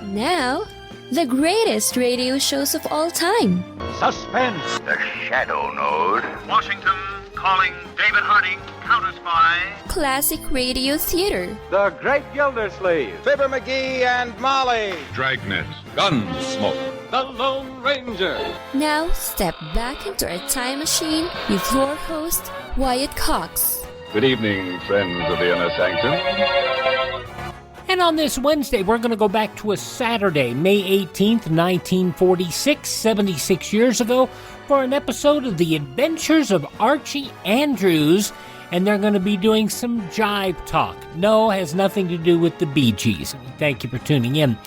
Now, the greatest radio shows of all time. Suspense. The Shadow Node. Washington calling David Harding, Counter Spy. Classic radio theater. The Great Gildersleeve. Fibber McGee and Molly. Dragnet. Gunsmoke. The Lone Ranger. Now, step back into our time machine with your host, Wyatt Cox. Good evening, friends of the Inner Sanctum. And on this Wednesday, we're going to go back to a Saturday, May 18th, 1946, 76 years ago, for an episode of The Adventures of Archie Andrews, and they're going to be doing some Jive Talk. No, has nothing to do with the Bee Gees. Thank you for tuning in.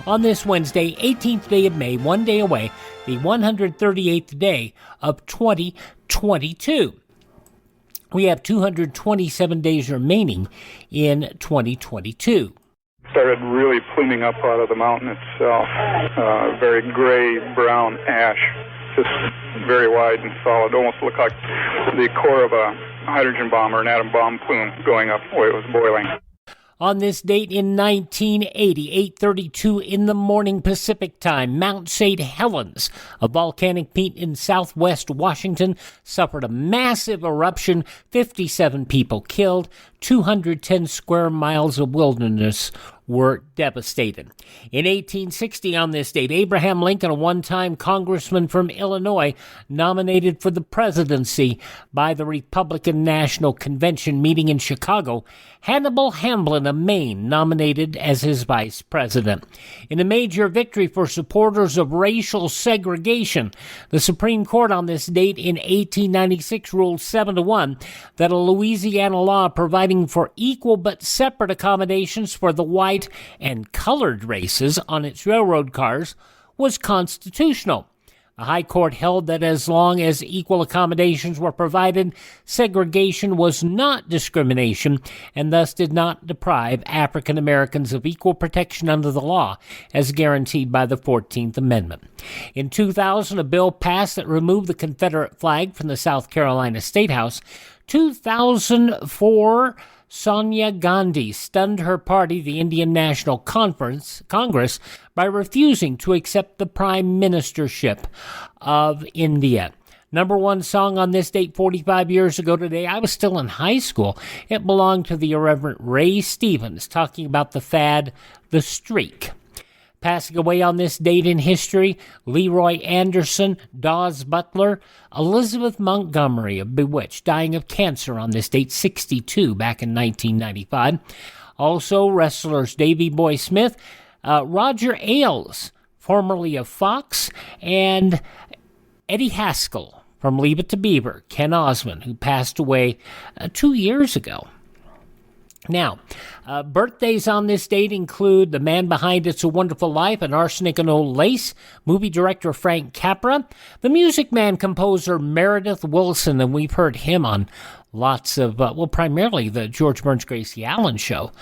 On this Wednesday, 18th day of May, one day away, the 138th day of 2022. We have 227 days remaining in 2022. Started really pluming up out of the mountain itself. Very gray, brown ash, just very wide and solid. Almost looked like the core of a hydrogen bomb or an atom bomb plume going up where it was boiling. On this date in 1980, 8:32 in the morning Pacific time, Mount St. Helens, a volcanic peak in southwest Washington, suffered a massive eruption, 57 people killed, 210 square miles of wilderness were devastated. In 1860, on this date, Abraham Lincoln, a one-time congressman from Illinois, nominated for the presidency by the Republican National Convention meeting in Chicago, Hannibal Hamlin of Maine nominated as his vice president. In a major victory for supporters of racial segregation, the Supreme Court on this date in 1896 ruled 7-1 that a Louisiana law providing for equal but separate accommodations for the white and colored races on its railroad cars was constitutional. The High Court held that as long as equal accommodations were provided, segregation was not discrimination and thus did not deprive African Americans of equal protection under the law as guaranteed by the 14th Amendment. In 2000, a bill passed that removed the Confederate flag from the South Carolina State House. 2004, Sonia Gandhi stunned her party, the Indian National Congress, by refusing to accept the prime ministership of India. Number one song on this date 45 years ago today, I was still in high school. It belonged to the irreverent Ray Stevens, talking about the fad, The Streak. Passing away on this date in history, Leroy Anderson, Dawes Butler, Elizabeth Montgomery of Bewitched, dying of cancer on this date, 62, back in 1995. Also, wrestlers Davey Boy Smith, Roger Ailes, formerly of Fox, and Eddie Haskell from Leave It to Beaver, Ken Osmond, who passed away 2 years ago. Now, birthdays on this date include the man behind It's a Wonderful Life and Arsenic and Old Lace, movie director Frank Capra, the Music Man composer Meredith Willson, and we've heard him on lots of, primarily the George Burns Gracie Allen show.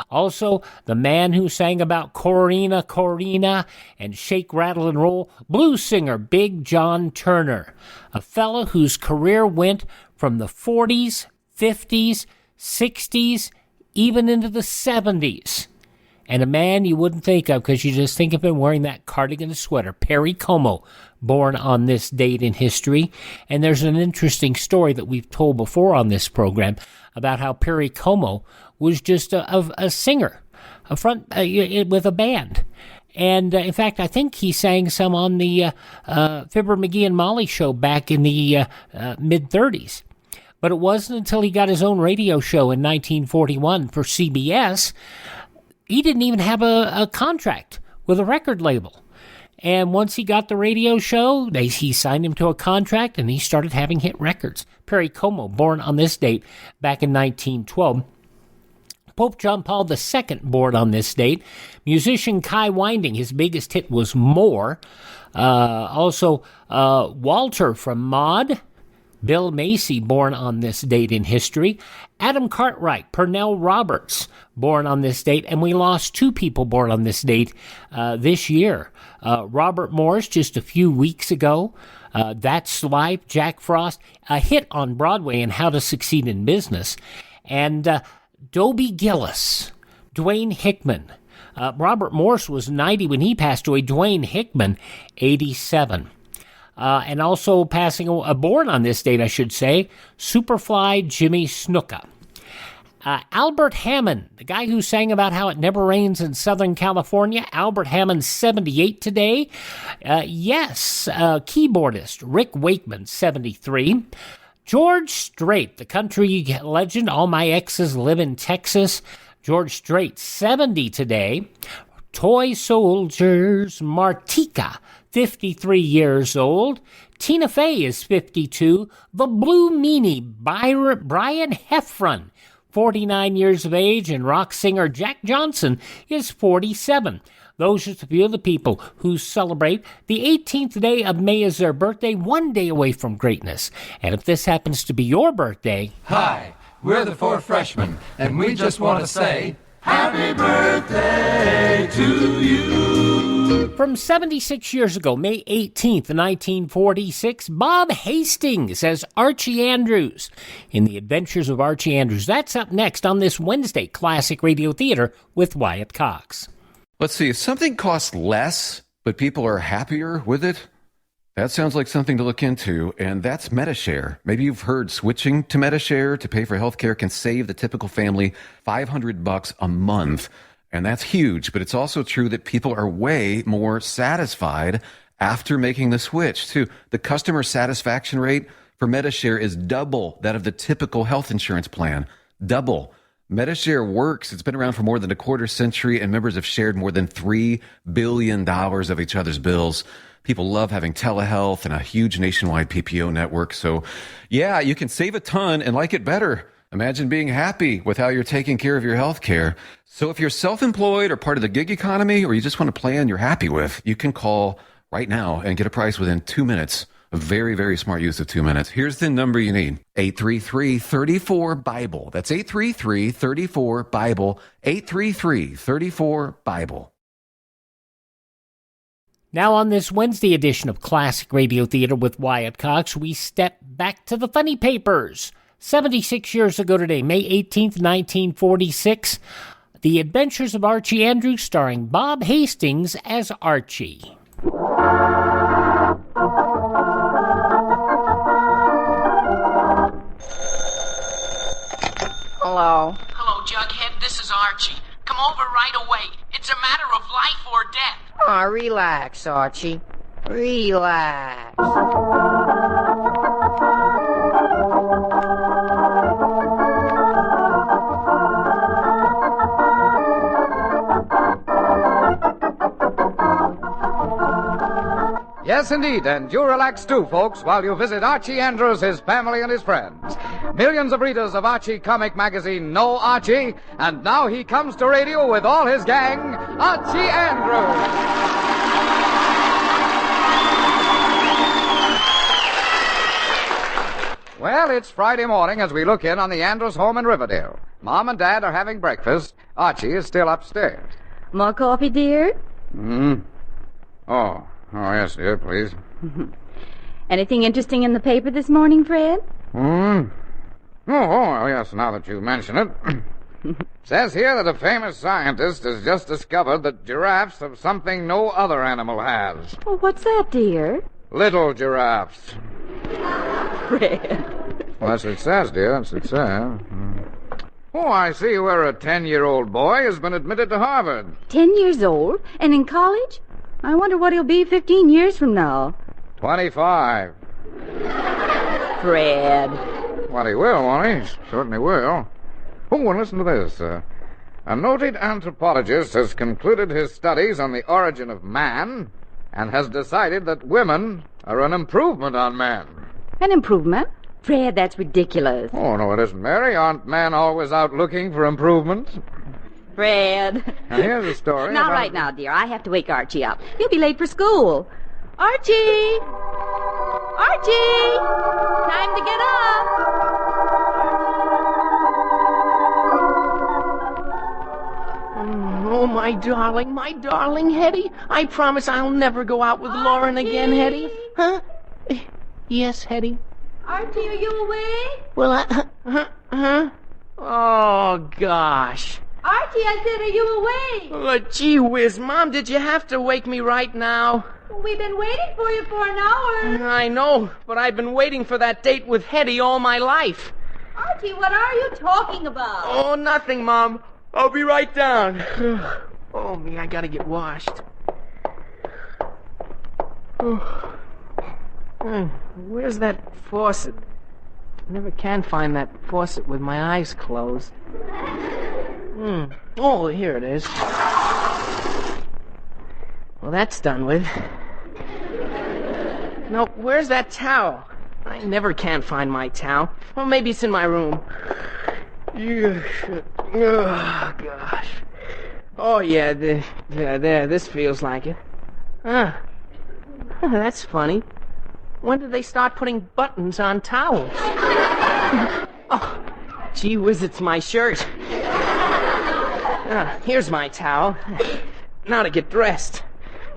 Also, the man who sang about Corina, Corina, and Shake, Rattle, and Roll, blues singer Big John Turner, a fellow whose career went from the 40s, 50s, 60s, even into the 70s. And a man you wouldn't think of because you just think of him wearing that cardigan sweater, Perry Como, born on this date in history. And there's an interesting story that we've told before on this program about how Perry Como was just a singer, with a band. And in fact, I think he sang some on the Fibber McGee and Molly show back in the mid-30s. But it wasn't until he got his own radio show in 1941 for CBS, he didn't even have a contract with a record label. And once he got the radio show, he signed him to a contract and he started having hit records. Perry Como, born on this date back in 1912. Pope John Paul II, born on this date. Musician Kai Winding, his biggest hit was More. Also, Walter from Maude. Bill Macy, born on this date in history. Adam Cartwright, Pernell Roberts, born on this date. And we lost two people born on this date this year. Robert Morris, just a few weeks ago. That's Life, Jack Frost, a hit on Broadway and How to Succeed in Business. And Dobie Gillis, Dwayne Hickman, Robert Morse was 90 when he passed away. Dwayne Hickman, 87. And also born on this date, I should say, Superfly Jimmy Snuka. Albert Hammond, the guy who sang about how it never rains in Southern California. Albert Hammond, 78 today. Keyboardist Rick Wakeman, 73. George Strait, the country legend, All My Exes Live in Texas. George Strait, 70 today. Toy Soldiers, Martika, 53 years old. Tina Fey is 52. The Blue Meanie, Brian Heffron, 49 years of age, and rock singer Jack Johnson is 47. Those are a few of the people who celebrate. The 18th day of May is their birthday, one day away from greatness. And if this happens to be your birthday... Hi, we're the Four Freshmen, and we just want to say, Happy birthday to you! From 76 years ago, May 18th, 1946, Bob Hastings as Archie Andrews in The Adventures of Archie Andrews. That's up next on this Wednesday Classic Radio Theater with Wyatt Cox. Let's see, if something costs less, but people are happier with it, that sounds like something to look into, and that's MediShare. Maybe you've heard switching to MediShare to pay for healthcare can save the typical family $500 a month. And that's huge, but it's also true that people are way more satisfied after making the switch, too. The customer satisfaction rate for MediShare is double that of the typical health insurance plan. Double. MediShare works. It's been around for more than a quarter century, and members have shared more than $3 billion of each other's bills. People love having telehealth and a huge nationwide PPO network. So, yeah, you can save a ton and like it better. Imagine being happy with how you're taking care of your health care. So if you're self-employed or part of the gig economy, or you just want a plan you're happy with, you can call right now and get a price within 2 minutes. A very, very smart use of 2 minutes. Here's the number you need. 833-34-BIBLE. That's 833-34-BIBLE. 833-34-BIBLE. Now on this Wednesday edition of Classic Radio Theater with Wyatt Cox, we step back to the funny papers. 76 years ago today, May 18th, 1946, The Adventures of Archie Andrews, starring Bob Hastings as Archie. Hello? Hello, Jughead. This is Archie. Come over right away. It's a matter of life or death. Aw, relax, Archie. Relax. Yes, indeed, and you relax too, folks, while you visit Archie Andrews, his family, and his friends. Millions of readers of Archie comic magazine know Archie, and now he comes to radio with all his gang, Archie Andrews. Well, it's Friday morning as we look in on the Andrews home in Riverdale. Mom and Dad are having breakfast. Archie is still upstairs. More coffee, dear? Oh, yes, dear, please. Anything interesting in the paper this morning, Fred? Oh, yes, now that you mention it. Says here that a famous scientist has just discovered that giraffes have something no other animal has. Oh, what's that, dear? Little giraffes. Fred. Well, that's what it says, dear. That's what it says. Oh, I see where a 10-year-old boy has been admitted to Harvard. 10 years old? And in college? I wonder what he'll be 15 years from now. 25. Fred. Well, he will, won't he? Certainly will. Oh, and listen to this. A noted anthropologist has concluded his studies on the origin of man and has decided that women are an improvement on men. An improvement? Fred, that's ridiculous. Oh, no, it isn't, Mary. Aren't men always out looking for improvements? Fred. Now, here's a story. Not right now, dear. I have to wake Archie up. He'll be late for school. Archie! Archie! Time to get up! Oh, my darling Hetty. I promise I'll never go out with Lauren again, Hetty. Huh? Yes, Hetty. Archie, are you awake? Well, huh? Oh, gosh. Archie, I said, are you awake? Oh, gee whiz, Mom, did you have to wake me right now? We've been waiting for you for an hour. I know, but I've been waiting for that date with Hetty all my life. Archie, what are you talking about? Oh, nothing, Mom. I'll be right down. Oh, me, I gotta get washed. Where's that faucet? I never can find that faucet with my eyes closed. Oh, here it is. Well, that's done with. No, where's that towel? I never can find my towel. Well, maybe it's in my room. Oh, gosh. Oh, yeah, there, this feels like it. That's funny. When did they start putting buttons on towels? Oh, gee whiz, it's my shirt. Here's my towel. Now to get dressed.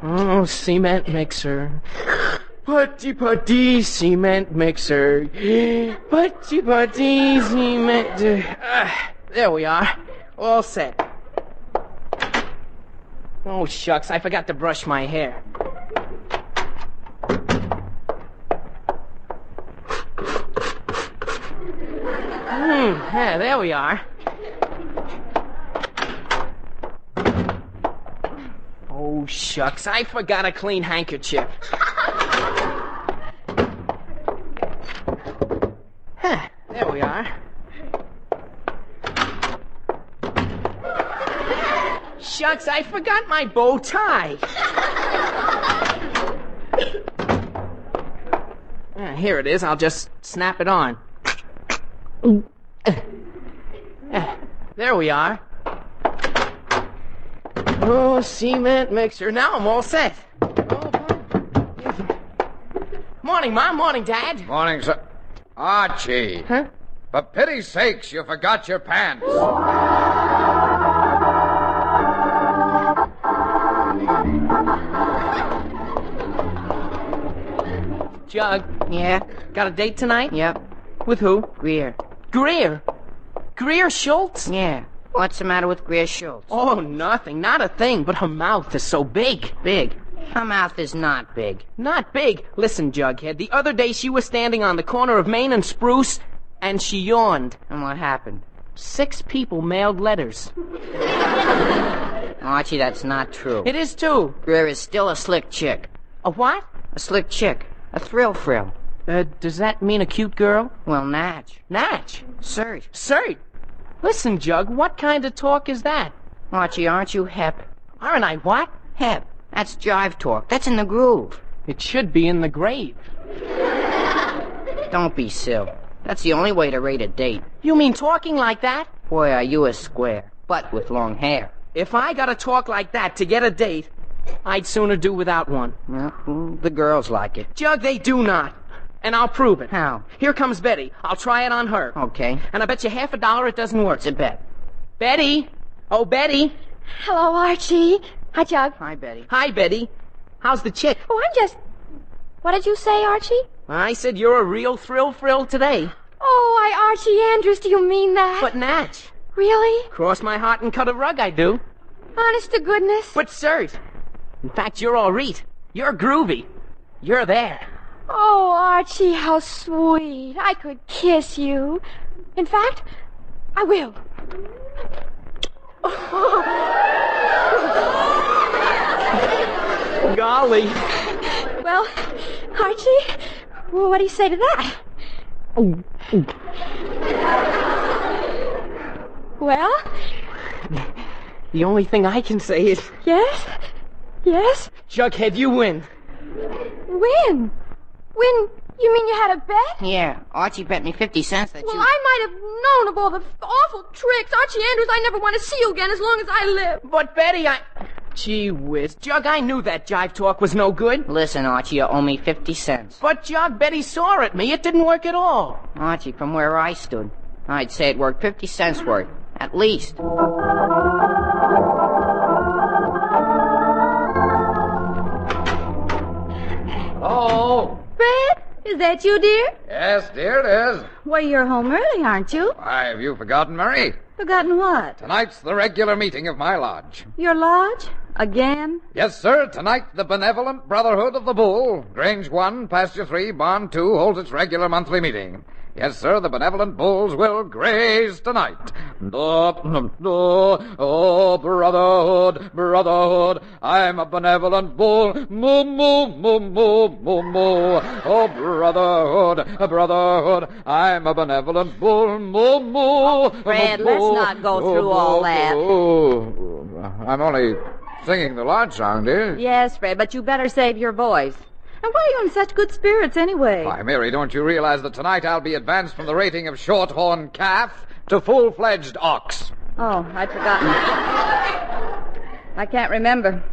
Oh, cement mixer. Putty cement mixer. Putty cement. There we are. All set. Oh, shucks, I forgot to brush my hair. Yeah, there we are. Oh, shucks, I forgot a clean handkerchief. There we are. Shucks, I forgot my bow tie. Here it is. I'll just snap it on. There we are. Oh, cement mixer. Now I'm all set. Morning, Mom. Morning, Dad. Morning, sir. Archie. Huh? For pity's sakes, you forgot your pants. Jug. Yeah? Got a date tonight? Yep. With who? Greer. Greer? Greer Schultz? Yeah. What's the matter with Greer Schultz? Oh, nothing. Not a thing, but her mouth is so big. Big? Her mouth is not big. Not big. Listen, Jughead, the other day she was standing on the corner of Main and Spruce, and she yawned. And what happened? 6 people mailed letters. Archie, that's not true. It is, too. Greer is still a slick chick. A what? A slick chick. A thrill-frill. Does that mean a cute girl? Well, Natch. Natch? Cert. Cert? Listen, Jug, what kind of talk is that? Archie, aren't you hep? Aren't I what? Hep. That's Jive Talk. That's in the groove. It should be in the grave. Don't be silly. That's the only way to rate a date. You mean talking like that? Boy, are you a square. But with long hair. If I gotta talk like that to get a date, I'd sooner do without one. Well, the girls like it. Jug, they do not. And I'll prove it. How? Here comes Betty. I'll try it on her. Okay. And I bet you $50 it doesn't work. It's a bet. Betty! Oh, Betty! Hello, Archie. Hi, Jug. Hi, Betty. Hi, Betty. How's the chick? Oh, I'm just... What did you say, Archie? I said you're a real thrill today. Oh, why, Archie Andrews, do you mean that? But Natch. Really? Cross my heart and cut a rug, I do. Honest to goodness? But cert. In fact, you're all right. You're groovy. You're there. Oh, Archie, how sweet. I could kiss you. In fact, I will. Golly. Well, Archie, what do you say to that? Well? The only thing I can say is... Yes? Yes? Jughead, you win. Win? Win? You mean you had a bet? Yeah, Archie bet me 50 cents that Well, I might have known of all the awful tricks. Archie Andrews, I never want to see you again as long as I live. But, Betty, Gee whiz. Jug, I knew that Jive Talk was no good. Listen, Archie, you owe me 50 cents. But, Jug, Betty saw at me. It didn't work at all. Archie, from where I stood, I'd say it worked 50 cents worth. At least. Oh. Fred, is that you, dear? Yes, dear, it is. Well, you're home early, aren't you? Why, have you forgotten, Mary? Forgotten what? Tonight's the regular meeting of my lodge. Your lodge? Again? Yes, sir. Tonight, the Benevolent Brotherhood of the Bull, Grange 1, Pasture 3, Barn 2, holds its regular monthly meeting. Yes, sir, the benevolent bulls will graze tonight. Oh, brotherhood, brotherhood, I'm a benevolent bull. Moo, moo, moo, moo, moo, moo. Oh, brotherhood, brotherhood, I'm a benevolent bull. Moo, moo. Fred, let's not go through all that. I'm only singing the lodge song, dear. Yes, Fred, but you better save your voice. And why are you in such good spirits, anyway? Why, Mary, don't you realize that tonight I'll be advanced from the rating of short-horn calf to full-fledged ox? Oh, I'd forgotten. I can't remember.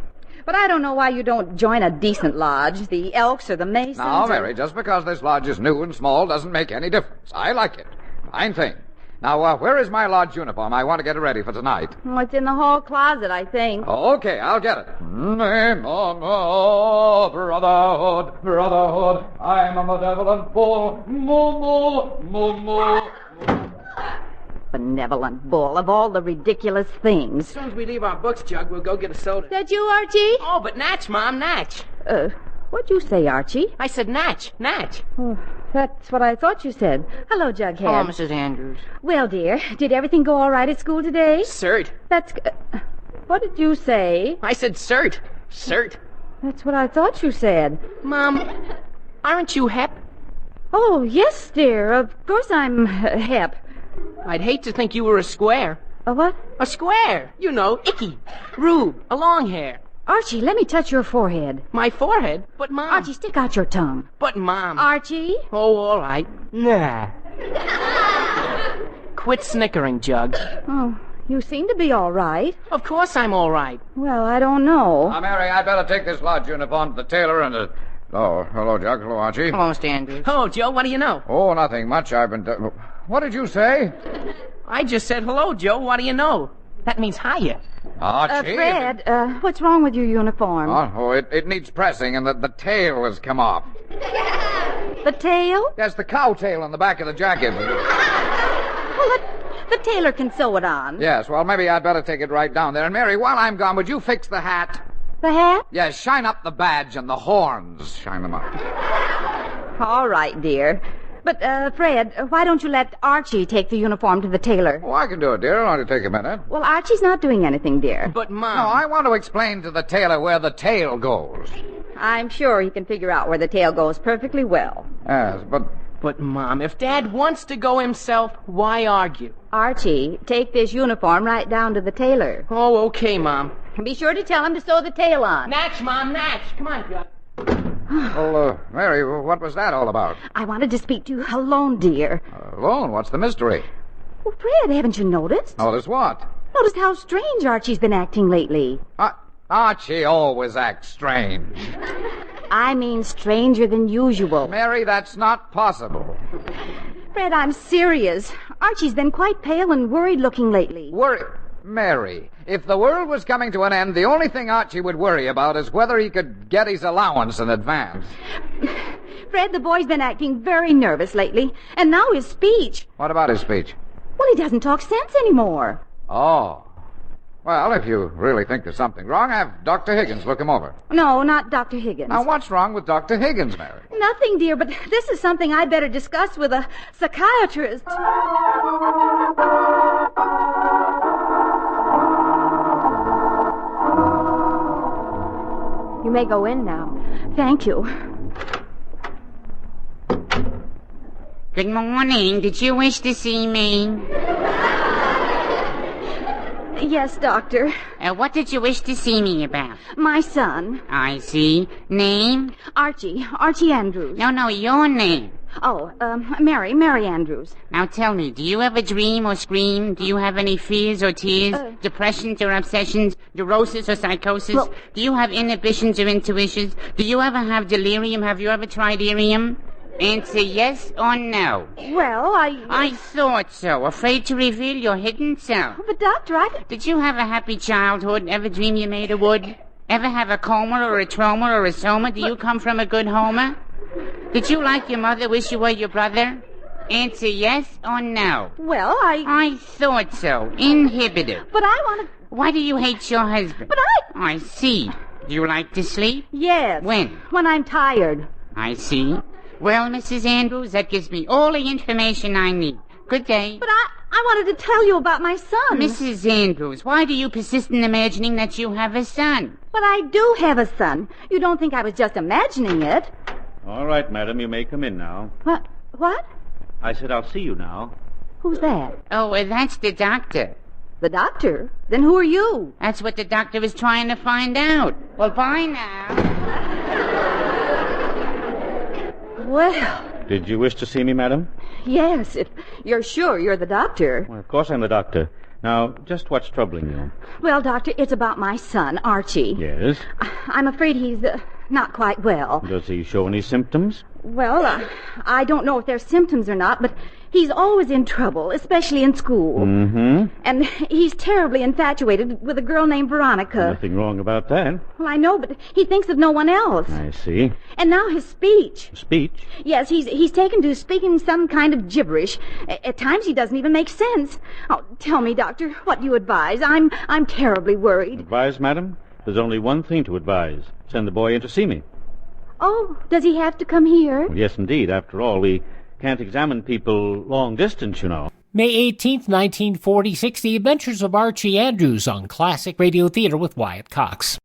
But I don't know why you don't join a decent lodge, the Elks or the Masons. Now, Mary, just because this lodge is new and small doesn't make any difference. I like it. Fine thing. Now, where is my lodge uniform? I want to get it ready for tonight. Oh, it's in the hall closet, I think. Okay, I'll get it. Oh, brotherhood, brotherhood, I'm a benevolent bull. Moo, moo, moo, moo. Benevolent bull, of all the ridiculous things. As soon as we leave our books, Jug, we'll go get a soda. That you, Archie? Oh, but Natch, Mom, Natch. What'd you say, Archie? I said Natch, Natch. Oh, that's what I thought you said. Hello, Jughead. Hello, Mrs. Andrews. Well, dear, did everything go all right at school today? Cert. That's... what did you say? I said cert. Cert. That's what I thought you said. Mom, aren't you hep? Oh, yes, dear. Of course I'm hep. I'd hate to think you were a square. A what? A square. You know, icky. Rube, a long hair. Archie, let me touch your forehead. My forehead? But, Mom... Archie, stick out your tongue. But, Mom... Archie? Oh, all right. Nah. Quit snickering, Jug. Oh, you seem to be all right. Of course I'm all right. Well, I don't know. Now, Mary, I'd better take this lodge uniform to the tailor and... Oh, hello, Jug. Hello, Archie. Hello, Mr. Andrews. Hello, Joe. What do you know? Oh, nothing much. I've been... What did you say? I just said hello, Joe. What do you know? That means hiya. Archie? Fred, what's wrong with your uniform? Oh, it needs pressing, and the tail has come off. The tail? Yes, the cow tail on the back of the jacket. Well, the tailor can sew it on. Yes, well, maybe I'd better take it right down there. And, Mary, while I'm gone, would you fix the hat? The hat? Yes, shine up the badge and the horns. Shine them up. All right, dear. But, Fred, why don't you let Archie take the uniform to the tailor? Oh, I can do it, dear. It'll only take a minute. Well, Archie's not doing anything, dear. But, Mom... No, I want to explain to the tailor where the tail goes. I'm sure he can figure out where the tail goes perfectly well. Yes, but... But, Mom, if Dad wants to go himself, why argue? Archie, take this uniform right down to the tailor. Oh, okay, Mom. And be sure to tell him to sew the tail on. Natch, Mom, Natch. Come on, Jug. Well, Mary, what was that all about? I wanted to speak to you alone, dear. Alone? What's the mystery? Well, Fred, haven't you noticed? Notice what? Noticed how strange Archie's been acting lately. Archie always acts strange. I mean stranger than usual. Mary, that's not possible. Fred, I'm serious. Archie's been quite pale and worried-looking lately. Mary, if the world was coming to an end, the only thing Archie would worry about is whether he could get his allowance in advance. Fred, the boy's been acting very nervous lately, and now his speech. What about his speech? Well, he doesn't talk sense anymore. Oh. Well, if you really think there's something wrong, have Dr. Higgins look him over. No, not Dr. Higgins. Now, what's wrong with Dr. Higgins, Mary? Nothing, dear, but this is something I'd better discuss with a psychiatrist. You may go in now. Thank you. Good morning. Did you wish to see me? Yes, Doctor. What did you wish to see me about? My son. I see. Name? Archie Andrews. No, your name. Oh, Mary Andrews. Now tell me, do you ever dream or scream? Do you have any fears or tears? Depressions or obsessions? Neurosis or psychosis? Well, do you have inhibitions or intuitions? Do you ever have delirium? Have you ever tried irium? Answer yes or no. Well, I thought so. Afraid to reveal your hidden self. But, Doctor, Did you have a happy childhood? Ever dream you made of wood? Ever have a coma or a trauma or a soma? Do you come from a good Homer? Did you like your mother, wish you were your brother? Answer yes or no. Well, I thought so. Inhibitor. But I want to... Why do you hate your husband? But I see. Do you like to sleep? Yes. When? When I'm tired. I see. Well, Mrs. Andrews, that gives me all the information I need. Good day. But I wanted to tell you about my son. Mrs. Andrews, why do you persist in imagining that you have a son? But I do have a son. You don't think I was just imagining it? All right, madam, you may come in now. What? I said I'll see you now. Who's that? Oh, that's the doctor. The doctor? Then who are you? That's what the doctor is trying to find out. Well, bye now. Well... Did you wish to see me, madam? Yes, if you're sure you're the doctor. Well, of course I'm the doctor. Now, just what's troubling you? Well, doctor, it's about my son, Archie. Yes? I'm afraid he's not quite well. Does he show any symptoms? Well, I don't know if they're symptoms or not, but he's always in trouble, especially in school. Mm-hmm. And he's terribly infatuated with a girl named Veronica. Nothing wrong about that. Well, I know, but he thinks of no one else. I see. And now his speech. Speech? Yes, he's taken to speaking some kind of gibberish. At times he doesn't even make sense. Oh, tell me, doctor, what do you advise? I'm terribly worried. Advise, madam? There's only one thing to advise. Send the boy in to see me. Oh, does he have to come here? Well, yes, indeed. After all, we can't examine people long distance, you know. May 18th, 1946, The Adventures of Archie Andrews on Classic Radio Theater with Wyatt Cox.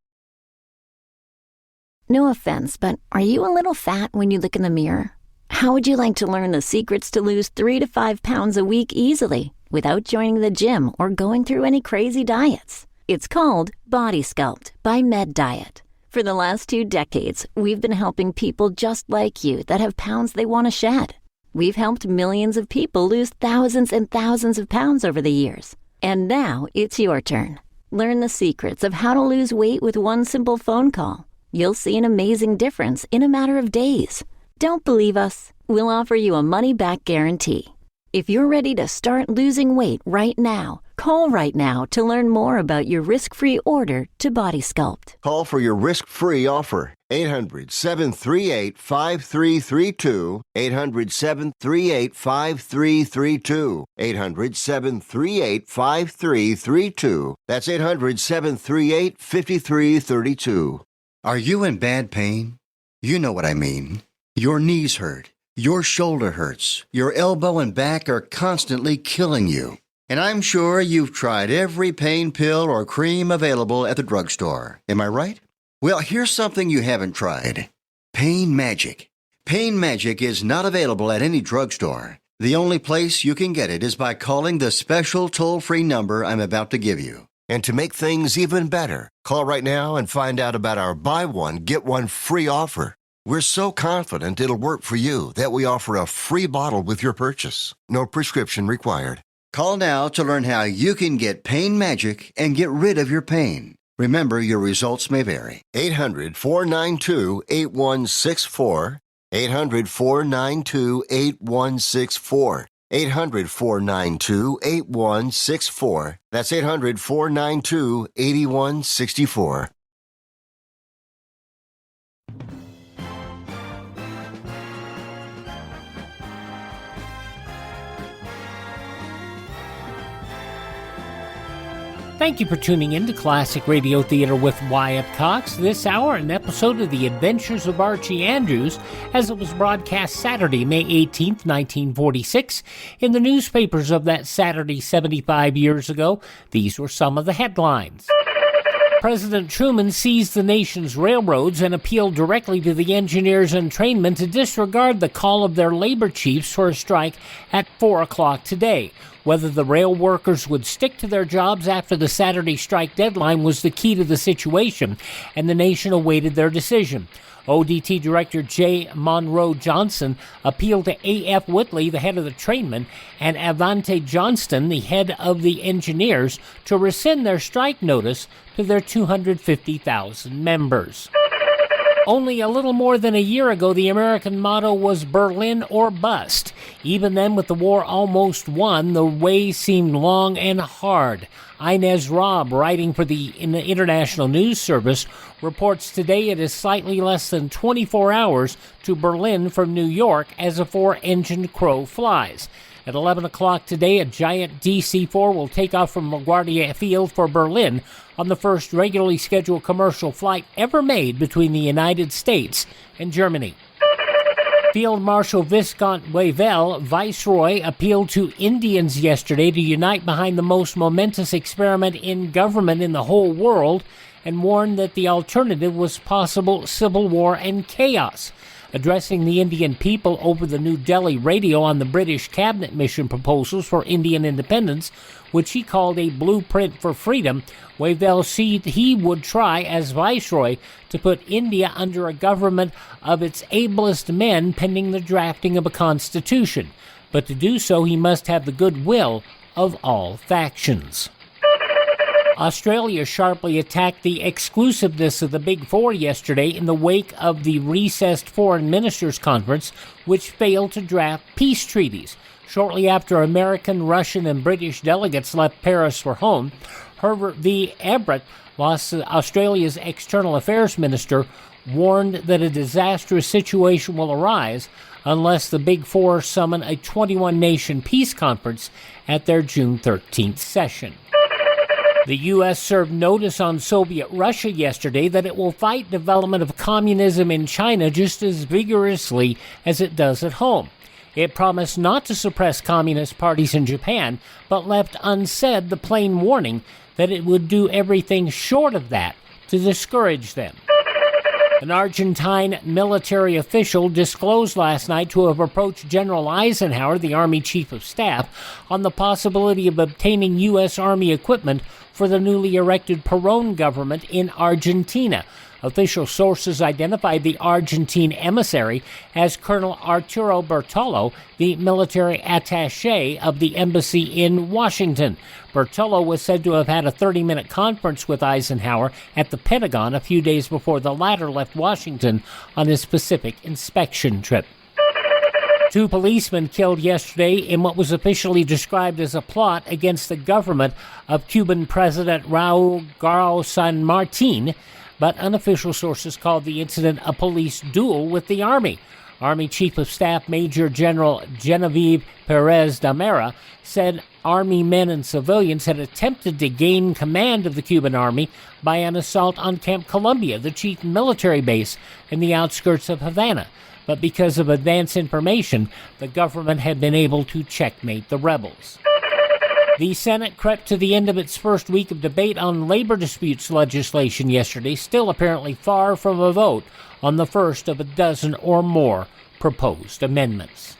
No offense, but are you a little fat when you look in the mirror? How would you like to learn the secrets to lose 3 to 5 pounds a week easily without joining the gym or going through any crazy diets? It's called Body Sculpt by Med Diet. For the last 2 decades, we've been helping people just like you that have pounds they want to shed. We've helped millions of people lose thousands and thousands of pounds over the years. And now it's your turn. Learn the secrets of how to lose weight with one simple phone call. You'll see an amazing difference in a matter of days. Don't believe us? We'll offer you a money-back guarantee. If you're ready to start losing weight right now, call right now to learn more about your risk-free order to Body Sculpt. Call for your risk-free offer. 800-738-5332. 800-738-5332. 800-738-5332. That's 800-738-5332. Are you in bad pain? You know what I mean. Your knees hurt. Your shoulder hurts. Your elbow and back are constantly killing you. And I'm sure you've tried every pain pill or cream available at the drugstore. Am I right? Well, here's something you haven't tried. Pain Magic. Pain Magic is not available at any drugstore. The only place you can get it is by calling the special toll-free number I'm about to give you. And to make things even better, call right now and find out about our buy one, get one free offer. We're so confident it'll work for you that we offer a free bottle with your purchase. No prescription required. Call now to learn how you can get Pain Magic and get rid of your pain. Remember, your results may vary. 800-492-8164. 800-492-8164. 800-492-8164. That's 800-492-8164. Thank you for tuning in to Classic Radio Theater with Wyatt Cox. This hour, an episode of The Adventures of Archie Andrews, as it was broadcast Saturday, May 18th, 1946. In the newspapers of that Saturday 75 years ago, these were some of the headlines. President Truman seized the nation's railroads and appealed directly to the engineers and trainmen to disregard the call of their labor chiefs for a strike at 4 o'clock today. Whether the rail workers would stick to their jobs after the Saturday strike deadline was the key to the situation, and the nation awaited their decision. ODT Director J. Monroe Johnson appealed to A.F. Whitley, the head of the trainmen, and Avante Johnston, the head of the engineers, to rescind their strike notice to their 250,000 members. Only a little more than a year ago, the American motto was Berlin or bust. Even then, with the war almost won, the way seemed long and hard. Inez Robb, writing for the International News Service, reports today it is slightly less than 24 hours to Berlin from New York as a four-engined Crow flies. At 11 o'clock today, a giant DC-4 will take off from LaGuardia Field for Berlin on the first regularly scheduled commercial flight ever made between the United States and Germany. Field Marshal Viscount Wavell, Viceroy, appealed to Indians yesterday to unite behind the most momentous experiment in government in the whole world and warned that the alternative was possible civil war and chaos. Addressing the Indian people over the New Delhi radio on the British cabinet mission proposals for Indian independence, which he called a blueprint for freedom, Wavell said he would try, as Viceroy, to put India under a government of its ablest men pending the drafting of a constitution. But to do so, he must have the goodwill of all factions. Australia sharply attacked the exclusiveness of the Big Four yesterday in the wake of the recessed Foreign Ministers' Conference, which failed to draft peace treaties. Shortly after American, Russian, and British delegates left Paris for home, Herbert V. Everett, Australia's External Affairs Minister, warned that a disastrous situation will arise unless the Big Four summon a 21-nation peace conference at their June 13th session. The U.S. served notice on Soviet Russia yesterday that it will fight development of communism in China just as vigorously as it does at home. It promised not to suppress communist parties in Japan, but left unsaid the plain warning that it would do everything short of that to discourage them. An Argentine military official disclosed last night to have approached General Eisenhower, the Army Chief of Staff, on the possibility of obtaining U.S. Army equipment for the newly erected Perón government in Argentina. Official sources identified the Argentine emissary as Colonel Arturo Bertolo, the military attaché of the embassy in Washington. Bertolo was said to have had a 30-minute conference with Eisenhower at the Pentagon a few days before the latter left Washington on his Pacific inspection trip. 2 policemen killed yesterday in what was officially described as a plot against the government of Cuban President Raúl San Martín, but unofficial sources called the incident a police duel with the Army. Army Chief of Staff Major General Genevieve Perez Damera said Army men and civilians had attempted to gain command of the Cuban Army by an assault on Camp Columbia, the chief military base in the outskirts of Havana. But because of advance information, the government had been able to checkmate the rebels. The Senate crept to the end of its first week of debate on labor disputes legislation yesterday, still apparently far from a vote on the first of a dozen or more proposed amendments.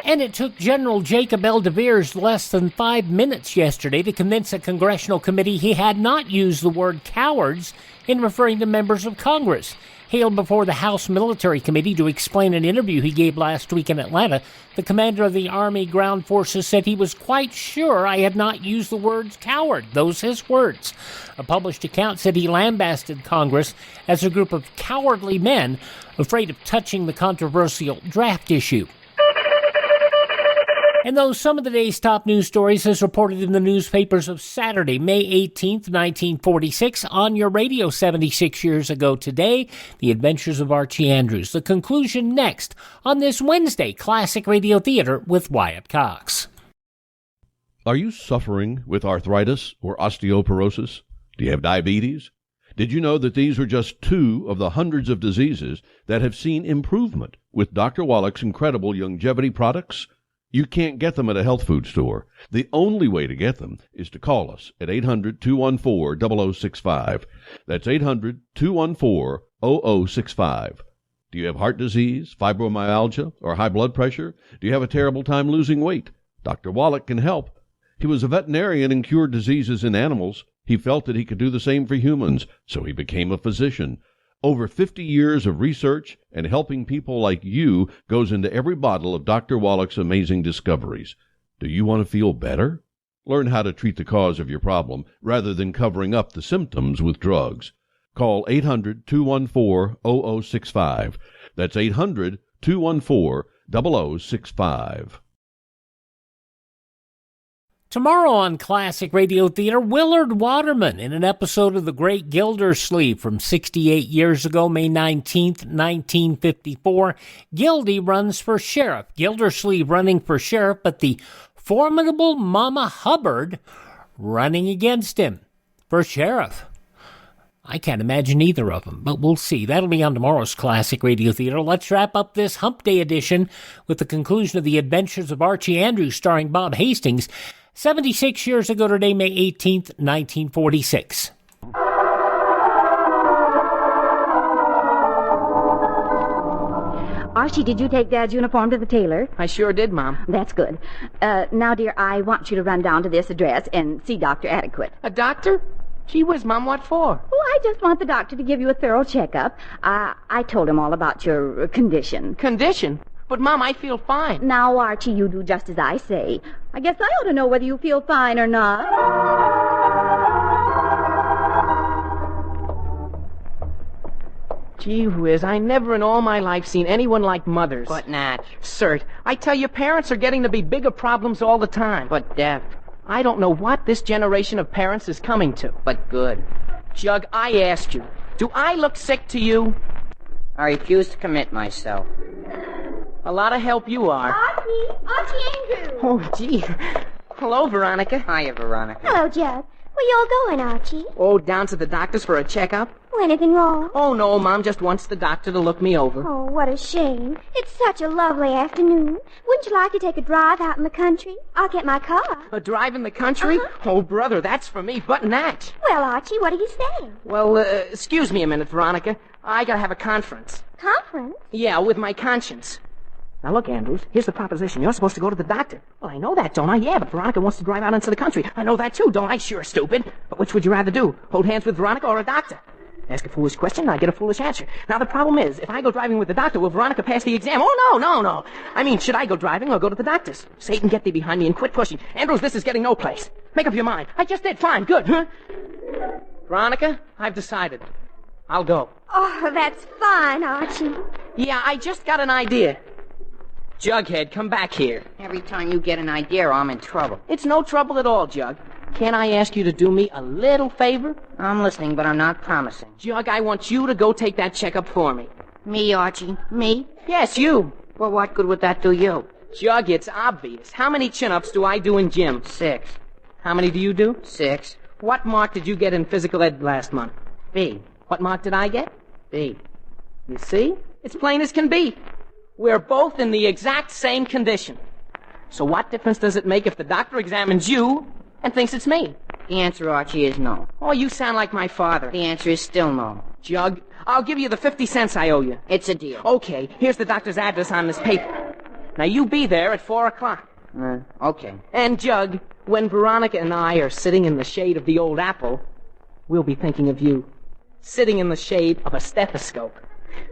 And it took General Jacob L. de Beers less than 5 minutes yesterday to convince a congressional committee he had not used the word cowards in referring to members of Congress. Hailed before the House Military Committee to explain an interview he gave last week in Atlanta, the commander of the Army Ground Forces said he was quite sure I had not used the words coward. Those his words. A published account said he lambasted Congress as a group of cowardly men afraid of touching the controversial draft issue. And those some of the day's top news stories as reported in the newspapers of Saturday, May 18th, 1946, on your radio 76 years ago today, The Adventures of Archie Andrews. The conclusion next on this Wednesday, Classic Radio Theater with Wyatt Cox. Are you suffering with arthritis or osteoporosis? Do you have diabetes? Did you know that these are just 2 of the hundreds of diseases that have seen improvement with Dr. Wallach's incredible longevity products? You can't get them at a health food store. The only way to get them is to call us at 800-214-0065. That's 800-214-0065. Do you have heart disease, fibromyalgia, or high blood pressure? Do you have a terrible time losing weight? Dr. Wallach can help. He was a veterinarian and cured diseases in animals. He felt that he could do the same for humans, so he became a physician. Over 50 years of research and helping people like you goes into every bottle of Dr. Wallach's amazing discoveries. Do you want to feel better? Learn how to treat the cause of your problem rather than covering up the symptoms with drugs. Call 800-214-0065. That's 800-214-0065. Tomorrow on Classic Radio Theater, Willard Waterman in an episode of The Great Gildersleeve from 68 years ago, May 19th, 1954. Gildy runs for sheriff. Gildersleeve running for sheriff, but the formidable Mama Hubbard running against him for sheriff. I can't imagine either of them, but we'll see. That'll be on tomorrow's Classic Radio Theater. Let's wrap up this Hump Day edition with the conclusion of The Adventures of Archie Andrews starring Bob Hastings, 76 years ago today, May 18th, 1946. Archie, did you take Dad's uniform to the tailor? I sure did, Mom. That's good. Now, dear, I want you to run down to this address and see Dr. Adequate. A doctor? Gee whiz, Mom, what for? Oh, I just want the doctor to give you a thorough checkup. I told him all about your condition. Condition? But, Mom, I feel fine. Now, Archie, you do just as I say. I guess I ought to know whether you feel fine or not. Gee whiz, I never in all my life seen anyone like mothers. But Natch. Cert, I tell you, parents are getting to be bigger problems all the time. But deaf. I don't know what this generation of parents is coming to. But good. Jug, I ask you, do I look sick to you? I refuse to commit myself. A lot of help you are. Archie Andrews. Oh, gee. Hello, Veronica. Hiya, Veronica. Hello, Jug. Where you all going, Archie? Oh, down to the doctor's for a checkup? Oh, anything wrong? Oh, no, Mom just wants the doctor to look me over. Oh, what a shame. It's such a lovely afternoon. Wouldn't you like to take a drive out in the country? I'll get my car. A drive in the country? Oh, brother, that's for me, but Natch. Well, Archie, what do you say? Well, excuse me a minute, Veronica. I gotta have a conference. Conference? Yeah, with my conscience. Now, look, Andrews, here's the proposition. You're supposed to go to the doctor. Well, I know that, don't I? Yeah, but Veronica wants to drive out into the country. I know that, too, don't I? Sure, stupid. But which would you rather do? Hold hands with Veronica or a doctor? Ask a foolish question, and I get a foolish answer. Now, the problem is, if I go driving with the doctor, will Veronica pass the exam? Oh, no. I mean, should I go driving or go to the doctor's? Satan, get thee behind me and quit pushing. Andrews, this is getting no place. Make up your mind. I just did. Fine. Good, huh? Veronica, I've decided. I'll go. Oh, that's fine, Archie. Yeah, I just got an idea. Jughead, come back here. Every time you get an idea, I'm in trouble. It's no trouble at all, Jug. Can't I ask you to do me a little favor? I'm listening, but I'm not promising. Jug, I want you to go take that checkup for me. Me, Archie? Me? Yes, you. Well, what good would that do you? Jug, it's obvious. How many chin-ups do I do in gym? 6. How many do you do? 6. What mark did you get in physical ed last month? B. What mark did I get? B. You see? It's plain as can be. We're both in the exact same condition. So what difference does it make if the doctor examines you and thinks it's me? The answer, Archie, is no. Oh, you sound like my father. The answer is still no. Jug, I'll give you the 50 cents I owe you. It's a deal. Okay, here's the doctor's address on this paper. Now, you be there at 4 o'clock. Okay. And, Jug, when Veronica and I are sitting in the shade of the old apple, we'll be thinking of you. Sitting in the shade of a stethoscope.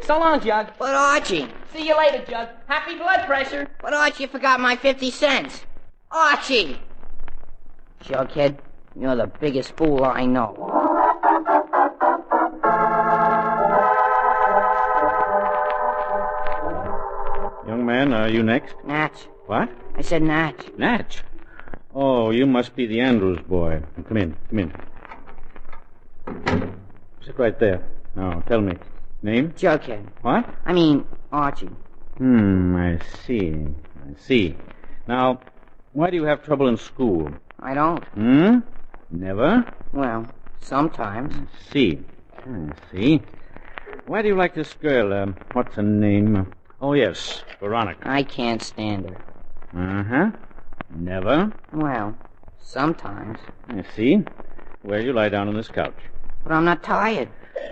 So long, Jug. But, Archie. See you later, Jug. Happy blood pressure. But, Archie, you forgot my 50 cents. Archie! Jughead, you're the biggest fool I know. Young man, are you next? Natch. What? I said Natch. Natch? Oh, you must be the Andrews boy. Come in. Sit right there. Now, tell me. Name? Jughead. What? I mean, Archie. I see. Now, why do you have trouble in school? I don't. Never? Well, sometimes. I see. Why do you like this girl? What's her name? Oh, yes, Veronica. I can't stand her. Never? Well, sometimes. I see. Well, you lie down on this couch. But I'm not tired.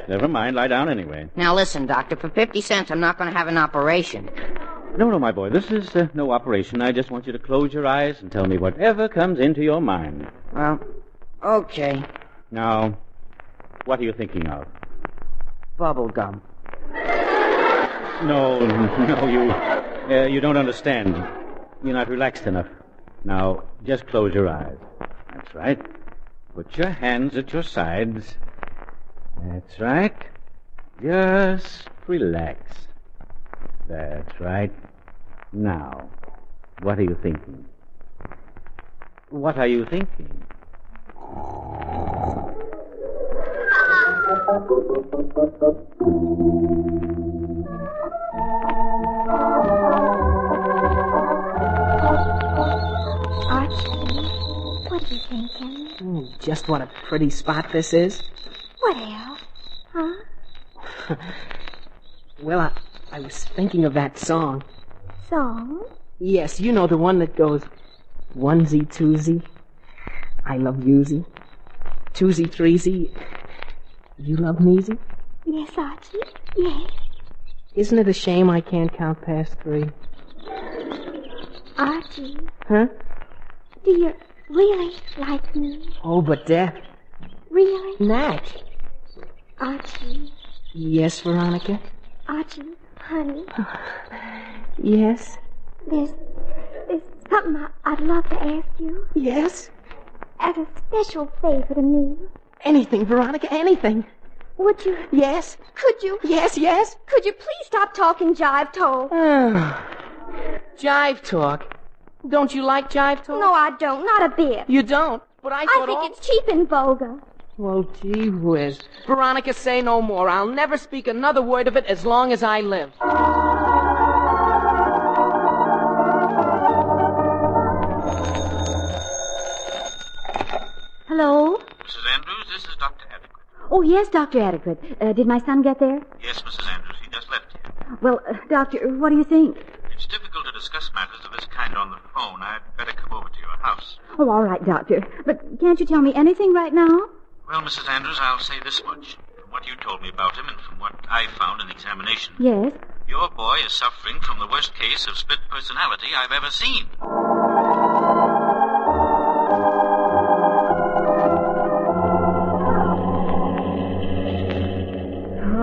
Never mind, lie down anyway. Now listen, Doctor, for 50 cents I'm not going to have an operation. No, my boy, this is no operation. I just want you to close your eyes and tell me whatever comes into your mind. Well, okay. Now, what are you thinking of? Bubble gum. No, you don't understand. You're not relaxed enough. Now, just close your eyes. That's right. Put your hands at your sides. That's right. Just relax. That's right. Now, what are you thinking? What are you thinking? Archie, what are you thinking? Just what a pretty spot this is. What else? Huh? Well, I was thinking of that song. Song? Yes, you know the one that goes, onesie, twosie, I love yousie, twosie, threesie, you love mesie? Yes, Archie, yes. Isn't it a shame I can't count past 3? Archie, Huh? do you really like me? Oh, but Dad. Really? Nat. Archie, Yes, Veronica? Archie, honey, Yes? there's something I'd love to ask you. Yes? As a special favor to me. Anything, Veronica, anything. Would you? Yes? Could you? Yes, yes? Could you please stop talking Jive Talk? Jive Talk. Don't you like Jive Talk? No, I don't. Not a bit. You don't? But I thought think it's cheap and vulgar. Well, gee whiz. Veronica, say no more. I'll never speak another word of it as long as I live. Hello? Mrs. Andrews, this is Dr. Adequate. Oh, yes, Dr. Adequate. Did my son get there? Yes, Mrs. Andrews, he just left here. Well, Doctor, what do you think? It's difficult to discuss matters of this kind on the phone. I'd better come over to your house. Oh, all right, Doctor. But can't you tell me anything right now? Well, Mrs. Andrews, I'll say this much. From what you told me about him and from what I found in the examination, Yes. your boy is suffering from the worst case of split personality I've ever seen.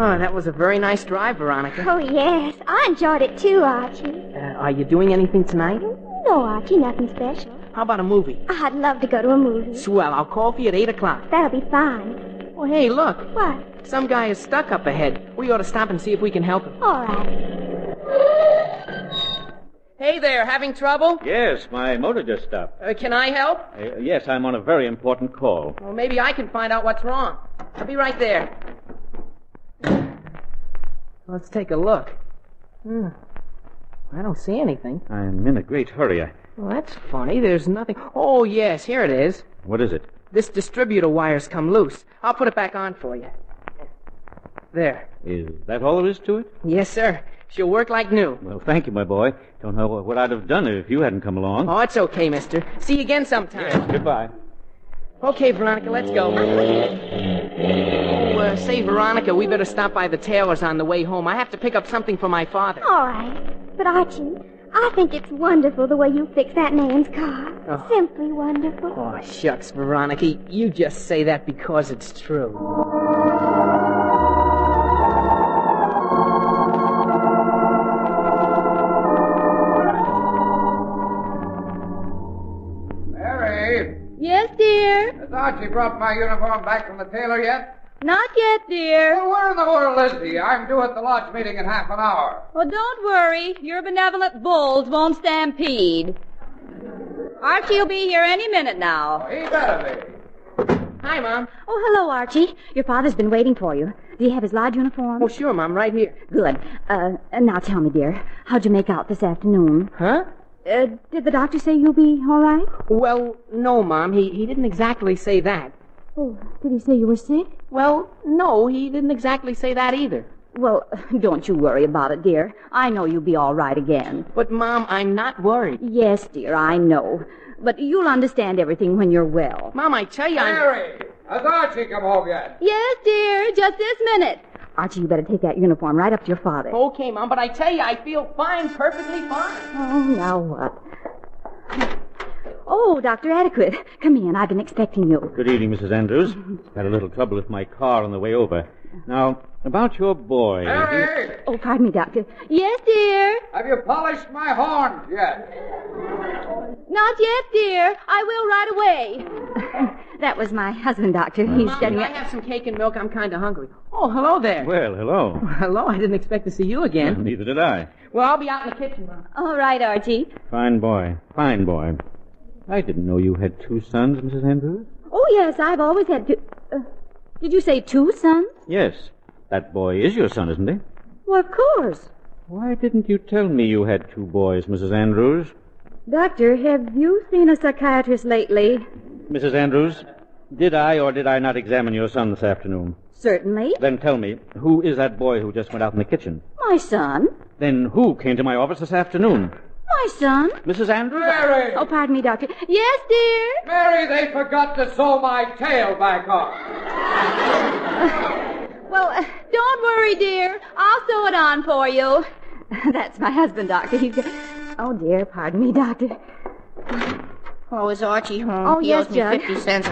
Oh, that was a very nice drive, Veronica. Oh, yes. I enjoyed it too, Archie. Are you doing anything tonight? No, Archie, nothing special. How about a movie? I'd love to go to a movie. Swell, I'll call for you at 8 o'clock. That'll be fine. Oh, hey, look. What? Some guy is stuck up ahead. We ought to stop and see if we can help him. All right. Hey there, having trouble? Yes, my motor just stopped. Can I help? Yes, I'm on a very important call. Well, maybe I can find out what's wrong. I'll be right there. Let's take a look. I don't see anything. I'm in a great hurry. Well, that's funny. There's nothing. Oh, yes, here it is. What is it? This distributor wire's come loose. I'll put it back on for you. There. Is that all there is to it? Yes, sir. She'll work like new. Well, thank you, my boy. Don't know what I'd have done if you hadn't come along. Oh, it's okay, mister. See you again sometime. Yes, goodbye. Okay, Veronica, let's go. Oh, say, Veronica, we better stop by the tailor's on the way home. I have to pick up something for my father. All right. But, Archie, I think it's wonderful the way you fix that man's car. Oh. Simply wonderful. Oh, shucks, Veronica. You just say that because it's true. Mary! Yes, dear? Has Archie brought my uniform back from the tailor yet? Not yet, dear. Well, where in the world is he? I'm due at the lodge meeting in half an hour. Well, don't worry. Your benevolent bulls won't stampede. Archie will be here any minute now. Oh, he better be. Hi, Mom. Oh, hello, Archie. Your father's been waiting for you. Do you have his lodge uniform? Oh, sure, Mom, right here. Good. Now tell me, dear, how'd you make out this afternoon? Huh? Did the doctor say you'll be all right? Well, no, Mom. He didn't exactly say that. Oh, did he say you were sick? Well, no, he didn't exactly say that either. Well, don't you worry about it, dear. I know you'll be all right again. But, Mom, I'm not worried. Yes, dear, I know. But you'll understand everything when you're well. Mom, I tell you, Mary! Has Archie come home yet? Yes, dear, just this minute. Archie, you better take that uniform right up to your father. Okay, Mom, but I tell you, I feel fine, perfectly fine. Oh, now what? Oh, Dr. Adequate. Come in. I've been expecting you. Good evening, Mrs. Andrews. Had a little trouble with my car on the way over. Now, about your boy. Mary! Oh, pardon me, Doctor. Yes, dear? Have you polished my horns yet? Not yet, dear. I will right away. That was my husband, Doctor. He's Mom, getting can I have some cake and milk? I'm kind of hungry. Oh, hello there. Well, hello. Hello, I didn't expect to see you again. Neither did I. Well, I'll be out in the kitchen, Mom. All right, Archie. Fine boy. Fine boy. I didn't know you had two sons, Mrs. Andrews. Oh, yes, I've always had two... did you say two sons? Yes. That boy is your son, isn't he? Well, of course. Why didn't you tell me you had two boys, Mrs. Andrews? Doctor, have you seen a psychiatrist lately? Mrs. Andrews, did I or did I not examine your son this afternoon? Certainly. Then tell me, who is that boy who just went out in the kitchen? My son. Then who came to my office this afternoon? My son. Mrs. Andrews? Mary! Oh, pardon me, Doctor. Yes, dear? Mary, they forgot to sew my tail back on. Well, don't worry, dear. I'll sew it on for you. That's my husband, Doctor. He's... Oh, dear, pardon me, Doctor. Oh, is Archie home? Oh, he yes, owes me Judge. 50 cents.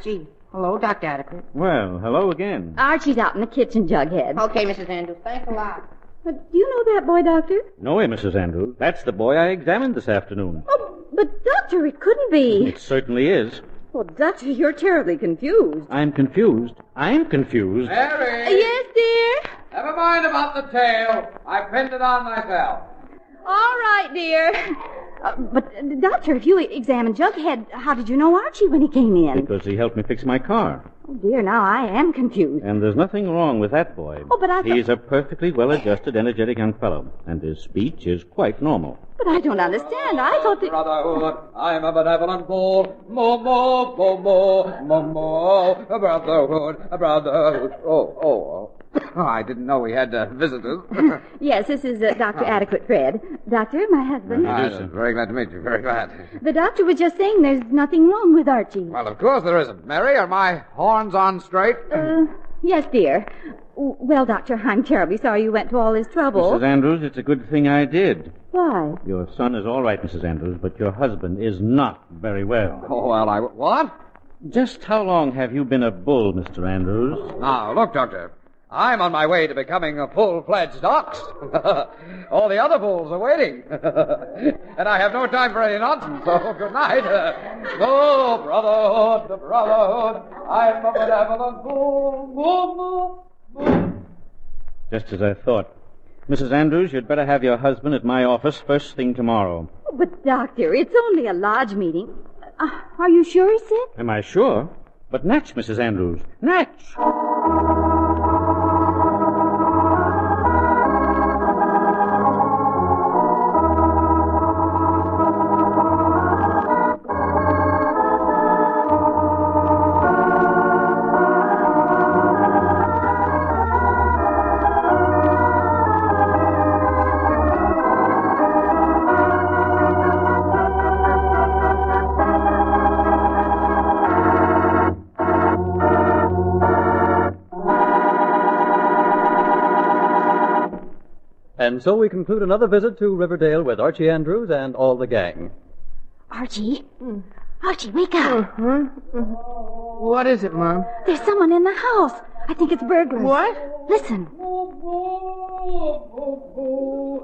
Gee, hello, Dr. Adequate. Well, hello again. Archie's out in the kitchen, Jughead. Okay, Mrs. Andrews, thanks a lot. Do you know that boy, Doctor? No way, Mrs. Andrews. That's the boy I examined this afternoon. Oh, but, Doctor, it couldn't be. It certainly is. Well, Doctor, you're terribly confused. I'm confused. I'm confused. Mary! Yes, dear? Never mind about the tail. I pinned it on myself. All right, dear. But, Doctor, if you examined Jughead, how did you know Archie when he came in? Because he helped me fix my car. Oh, dear, now I am confused. And there's nothing wrong with that boy. Oh, but I thought... He's a perfectly well-adjusted, energetic young fellow, and his speech is quite normal. But I don't understand. I thought that... Brotherhood, I'm a benevolent bull. Moo, moo, moo, moo, moo, moo. Brotherhood. Oh, I didn't know we had visitors. Yes, this is Dr. Adequate Fred. Doctor, my husband. Very glad to meet you. Very glad. The doctor was just saying there's nothing wrong with Archie. Well, of course there isn't. Mary, are my horns on straight? Yes, dear. Well, Doctor, I'm terribly sorry you went to all this trouble. Mrs. Andrews, it's a good thing I did. Why? Your son is all right, Mrs. Andrews, but your husband is not very well. Oh, well, What? Just how long have you been a bull, Mr. Andrews? Now, look, Doctor. I'm on my way to becoming a full-fledged ox. All the other bulls are waiting. And I have no time for any nonsense, so good night. Oh, brotherhood, I'm a benevolent bull. Just as I thought. Mrs. Andrews, you'd better have your husband at my office first thing tomorrow. Oh, but, Doctor, it's only a lodge meeting. Are you sure he's sick? Am I sure? But Natch, Mrs. Andrews. Natch! And so we conclude another visit to Riverdale with Archie Andrews and all the gang. Archie? Archie, wake up. What is it, Mom? There's someone in the house. I think it's burglars. What? Listen.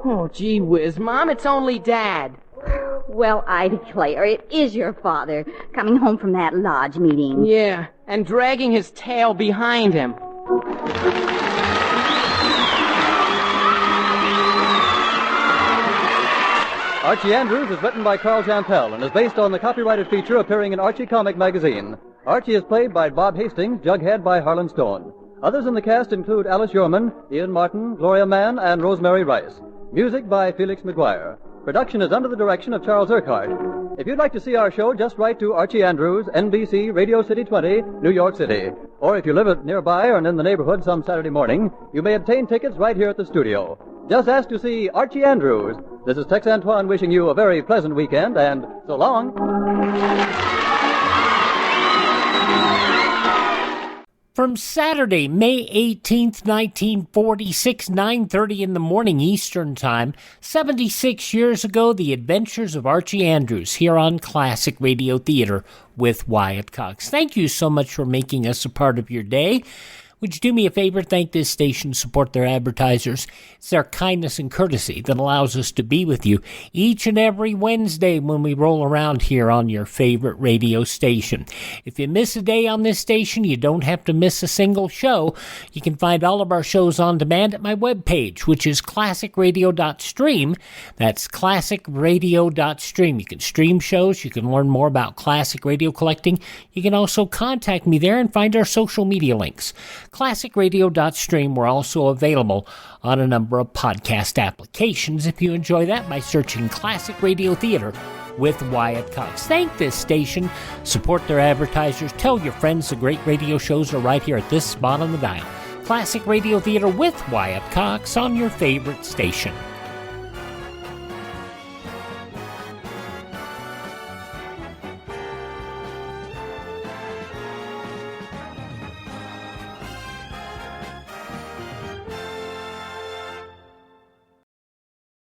Oh, gee whiz, Mom, it's only Dad. Well, I declare, it is your father coming home from that lodge meeting. Yeah, and dragging his tail behind him. Archie Andrews is written by Carl Jampel and is based on the copyrighted feature appearing in Archie Comic Magazine. Archie is played by Bob Hastings, Jughead by Harlan Stone. Others in the cast include Alice Yorman, Ian Martin, Gloria Mann, and Rosemary Rice. Music by Felix McGuire. Production is under the direction of Charles Urquhart. If you'd like to see our show, just write to Archie Andrews, NBC, Radio City 20, New York City. Or if you live nearby or in the neighborhood some Saturday morning, you may obtain tickets right here at the studio. Just ask to see Archie Andrews. This is Tex Antoine wishing you a very pleasant weekend, and so long. From Saturday, May 18th, 1946, 9:30 in the morning Eastern Time, 76 years ago, The Adventures of Archie Andrews, here on Classic Radio Theater with Wyatt Cox. Thank you so much for making us a part of your day. Would you do me a favor? Thank this station, support their advertisers. It's their kindness and courtesy that allows us to be with you each and every Wednesday when we roll around here on your favorite radio station. If you miss a day on this station, you don't have to miss a single show. You can find all of our shows on demand at my webpage, which is classicradio.stream. That's classicradio.stream. You can stream shows. You can learn more about classic radio collecting. You can also contact me there and find our social media links. Classicradio.stream. We're also available on a number of podcast applications if you enjoy that by searching Classic Radio Theater with Wyatt Cox. Thank this station, support their advertisers, tell your friends the great radio shows are right here at this spot on the dial. Classic Radio Theater with Wyatt Cox on your favorite station.